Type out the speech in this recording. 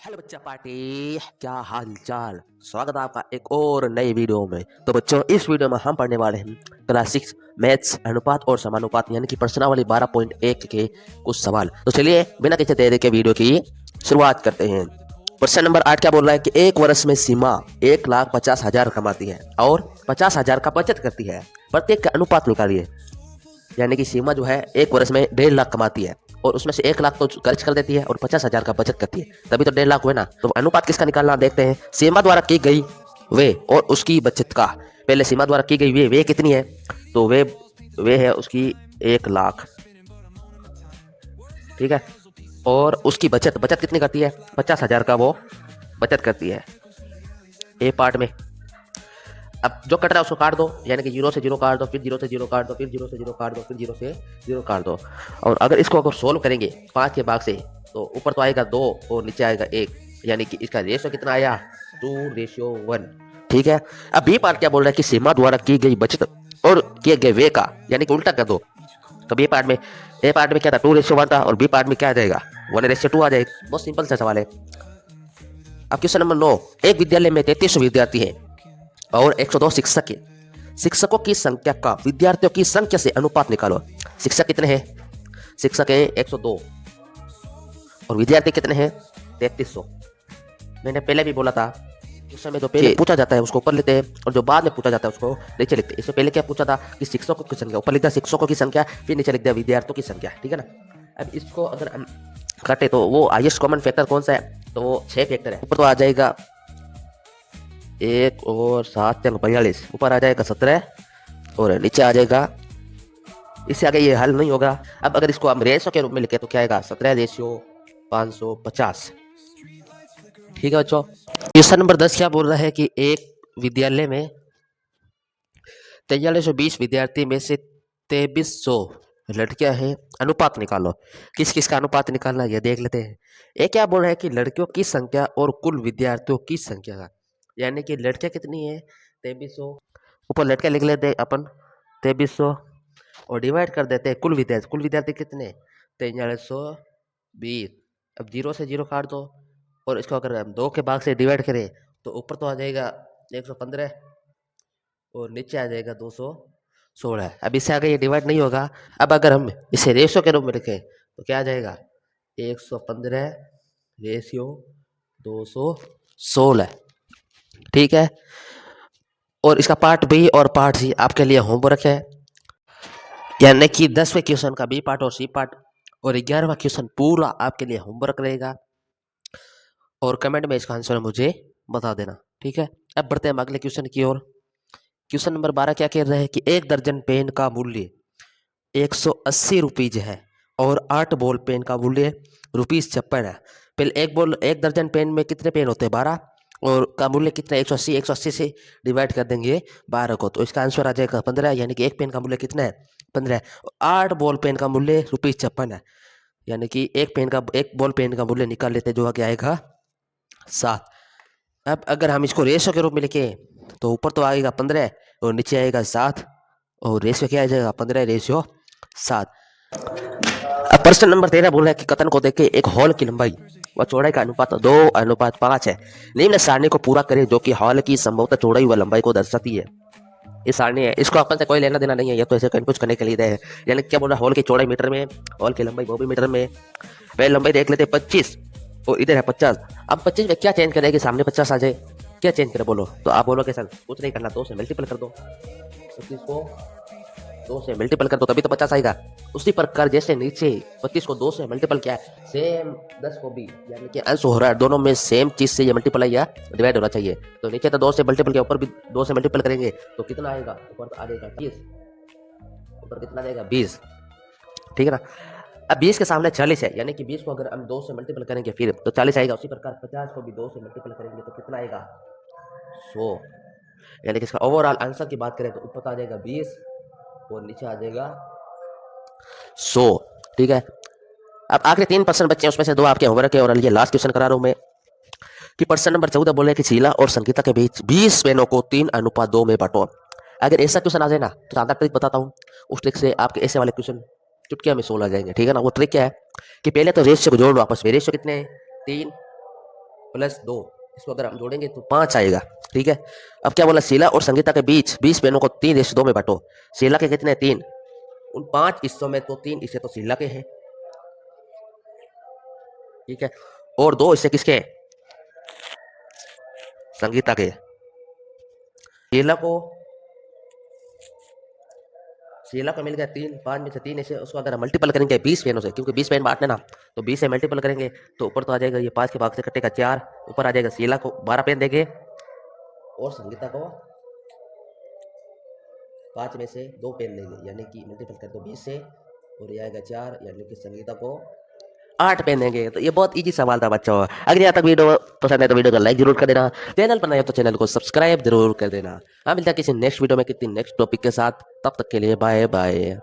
Hello बच्चा party, क्या हाल चाल। स्वागत है आपका एक और नई वीडियो में। तो बच्चों, इस वीडियो में हम पढ़ने वाले हैं क्लास 6 मैथ्स अनुपात और समानुपात यानी कि प्रश्नावली 12.1 के कुछ सवाल। तो चलिए बिना किसी देरी के वीडियो की शुरुआत करते हैं। प्रश्न नंबर 8 क्या बोल रहा है कि एक वर्ष में सीमा 1,50,000 कमाती है और 50,000 का बचत करती है। प्रत्येक का अनुपात निकालिए। यानी कि सीमा जो है एक वर्ष में 1.5 लाख कमाती है और उसमें से 1 लाख तो खर्च कर देती है और 50,000 का बचत करती है, तभी तो 1.5 लाख हुए ना। तो अनुपात किसका निकालना देखते हैं। सीमा द्वारा की गई वे और उसकी बचत का। पहले सीमा द्वारा की गई वे कितनी है, तो वे है उसकी 1 लाख, ठीक है। और उसकी बचत बचत कितनी करती है, 50,000 का वो बचत करती है ए पार्ट में। अब जो कट रहा है उसको काट दो, यानी कि 0 से 0 काट दो, फिर 0 से 0 काट दो, फिर 0 से 0 काट दो, फिर 0 से 0 काट दो। और अगर इसको अगर सोल्व करेंगे 5 के भाग से, तो ऊपर तो आएगा 2 और नीचे आएगा 1, यानी कि इसका रेशियो कितना आया, 2:1, ठीक है। अब बी पार्ट क्या बोल रहा है कि सीमा द्वारा की गई बचत और किए गए वे का, यानी कि उल्टा कर दो। तो बी पार्ट में ए पार्ट में क्या था, 2:1 था, और बी पार्ट में क्या आ जाएगा, 1:2 आ जाएगा। बहुत सिंपल सा सवाल है। अब क्वेश्चन नंबर 9, एक विद्यालय में 33 विद्यार्थी हैं और 102 शिक्षक है। शिक्षकों की संख्या का विद्यार्थियों की संख्या से अनुपात निकालो। शिक्षक कितने हैं, शिक्षक हैं 102 और विद्यार्थी कितने हैं, 3300। मैंने पहले भी बोला था, उस समय जो पहले पूछा जाता है उसको ऊपर लेते हैं और जो बाद में पूछा जाता है उसको नीचे लिखते हैं। इससे पहले क्या पूछा था कि शिक्षकों की संख्या, ऊपर लिख दिया शिक्षकों की संख्या, फिर नीचे लिख दिया विद्यार्थियों की संख्या, ठीक है ना। अब इसको अगर हम काटे तो वो हाईएस्ट कॉमन फैक्टर कौन सा है, तो वो 6 फैक्टर है। ऊपर तो आ जाएगा 1 और 7 42, ऊपर आ जाएगा 17 और नीचे आ जाएगा, इससे आगे ये हल नहीं होगा। अब अगर इसको हम रेशियो के रूप में लिखे तो क्या आएगा, 17:550, ठीक है बच्चों। क्वेश्चन नंबर 10 क्या बोल रहा है कि एक विद्यालय में 4320 विद्यार्थी में से 2300 लड़कियां हैं, अनुपात निकालो। किस किस का अनुपात निकालना है ये देख लेते हैं। ये क्या बोल रहा है कि लड़कियों की संख्या और कुल विद्यार्थियों की संख्या का, यानी कि लड़कियां कितनी है 2300, ऊपर लड़कियां लिख लेते हैं अपन 2300 और डिवाइड कर देते हैं कुल विद्यार्थी कितने 4320। अब 0 से 0 काट दो और इसको अगर हम 2 के भाग से डिवाइड करें तो ऊपर तो आ जाएगा 115 और नीचे आ जाएगा 216। अब इससे आगे ये डिवाइड नहीं होगा। अब अगर हम इसे रेशियो के रूप में लिखें तो क्या आ जाएगा, 115 रेशियो 216, ठीक है। और इसका पार्ट बी और पार्ट सी आपके लिए होमवर्क है, यानी कि 10वें क्वेश्चन का बी पार्ट और सी पार्ट और 11वां क्वेश्चन पूरा आपके लिए होमवर्क रहेगा। और कमेंट में इसका आंसर मुझे बता देना, ठीक है। अब बढ़ते हैं अगले क्वेश्चन की ओर। क्वेश्चन नंबर 12 क्या कह रहा है कि एक दर्जन पेन का मूल्य 180 रुपीज है और 8 बॉल पेन का मूल्य ₹56 है। पहले एक दर्जन पेन में कितने पेन होते हैं, 12, और का मूल्य कितना 180, 180 से डिवाइड कर देंगे 12 को, तो इसका आंसर आ जाएगा 15, यानी कि एक पेन का मूल्य कितना है 15। 8 बॉल पेन का मूल्य ₹56 है, यानी कि एक बॉल पेन का मूल्य निकाल लेते हैं जो आगे आएगा 7। अब अगर हम इसको रेशो के रूप में लिखें तो ऊपर तो आएगा 15 और नीचे आएगा 7 और रेशियो क्या आ जाएगा 15:7। अब प्रश्न नंबर 13 बोल रहा है कि कथन को देखे एक हॉल की लंबाई व चौड़ाई का अनुपात 2:5 है। निम्न सारणी को पूरा करें जो कि हॉल की संभवतः चौड़ाई व लंबाई को दर्शाती है। ये सारणी है, इसको अपन से कोई लेना देना नहीं है, ये तो ऐसे कंफ्यूज करने के लिए है। यानी क्या बोल रहा है, हॉल की चौड़ाई मीटर में, हॉल की लंबाई वो भी मीटर में। वह लंबाई देख लेते 25 और इधर है 50। अब 25 में क्या चेंज करें कि सामने 50 आ जाए, क्या चेंज करे बोलो। तो आप बोलोगे सर कुछ नहीं करना, 2 से मल्टीपल कर दो, 25 को 2 से मल्टीपल कर दो तभी तो 50 आएगा। उसी प्रकार जैसे नीचे 25 को 2 से मल्टीपल किया है, सेम 10 को भी, यानी कि अंश हो रहा है, दोनों में सेम चीज से ये मल्टीपल या डिवाइड होना चाहिए। तो नीचे तो 2 से मल्टीपल किया, ऊपर भी 2 से मल्टीपल करेंगे तो कितना आएगा, ऊपर तो आ जाएगा 20, ऊपर कितना आएगा 20, ठीक है ना। अब 20 के सामने 40 है, यानी कि 20 को अगर हम 2 से मल्टीपल करेंगे फिर तो 40 आएगा। उसी प्रकार 50 को भी 2 से मल्टीपल करेंगे तो कितना आएगा 100, यानी कि इसका ओवरऑल आंसर की बात करें तो ऊपर आ जाएगा 20 और नीचे आ जाएगा 100, ठीक है। अब आखिरी 3 प्रश्न बच्चे हैं, उसमें से 2 आपके होमवर्क है और ये लास्ट क्वेश्चन करा रहा हूं मैं कि प्रश्न नंबर 14 बोले कि शीला और संगीता के बीच 20 पेनों को 3:2 में बांटो। अगर ऐसा क्वेश्चन आ जाए ना तो ज्यादा ट्रिक बताता हूँ, उस ट्रिक से आपके ऐसे वाले क्वेश्चन चुटकिया में 16 आ जाएंगे, ठीक है ना। वो ट्रिक क्या है कि पहले तो रेशियो को जोड़ लो आपस में। रेशियो कितने हैं 3 प्लस 2, इसको अगर हम जोड़ेंगे तो 5 आएगा। ठीक है, अब क्या बोला, शीला और संगीता के बीच 20 पेनों को 3:2 में बांटो। शीला के कितने 3, उन 5 हिस्सों में तो 3 हिस्से तो शीला के हैं। ठीक है, और 2 हिस्से किसके हैं, संगीता के। शीला को मिल गया 3, 5 में से 3 ऐसे, उसको अगर हम मल्टीपल करेंगे 20 पेनों से, क्योंकि 20 पेन बांटने ना, तो 20 से मल्टीपल करेंगे तो ऊपर तो आ जाएगा, ये 5 के भाग से कटेगा 4, ऊपर आ जाएगा। शीला को 12 पेन देंगे और संगीता को 5 में से 2 पेन देंगे, यानी कि मल्टीपल कर दो 20 से, और ये आएगा 4, यानी कि संगीता को 8 पेन देंगे। तो ये बहुत इजी सवाल था बच्चों। अगर यहाँ तक वीडियो पसंद है तो वीडियो को लाइक जरूर कर देना, चैनल पर नए हो तो चैनल को सब्सक्राइब जरूर कर देना। हाँ, मिलता है किसी नेक्स्ट वीडियो में, किसी नेक्स्ट टॉपिक के साथ, तब तक के लिए बाय बाय।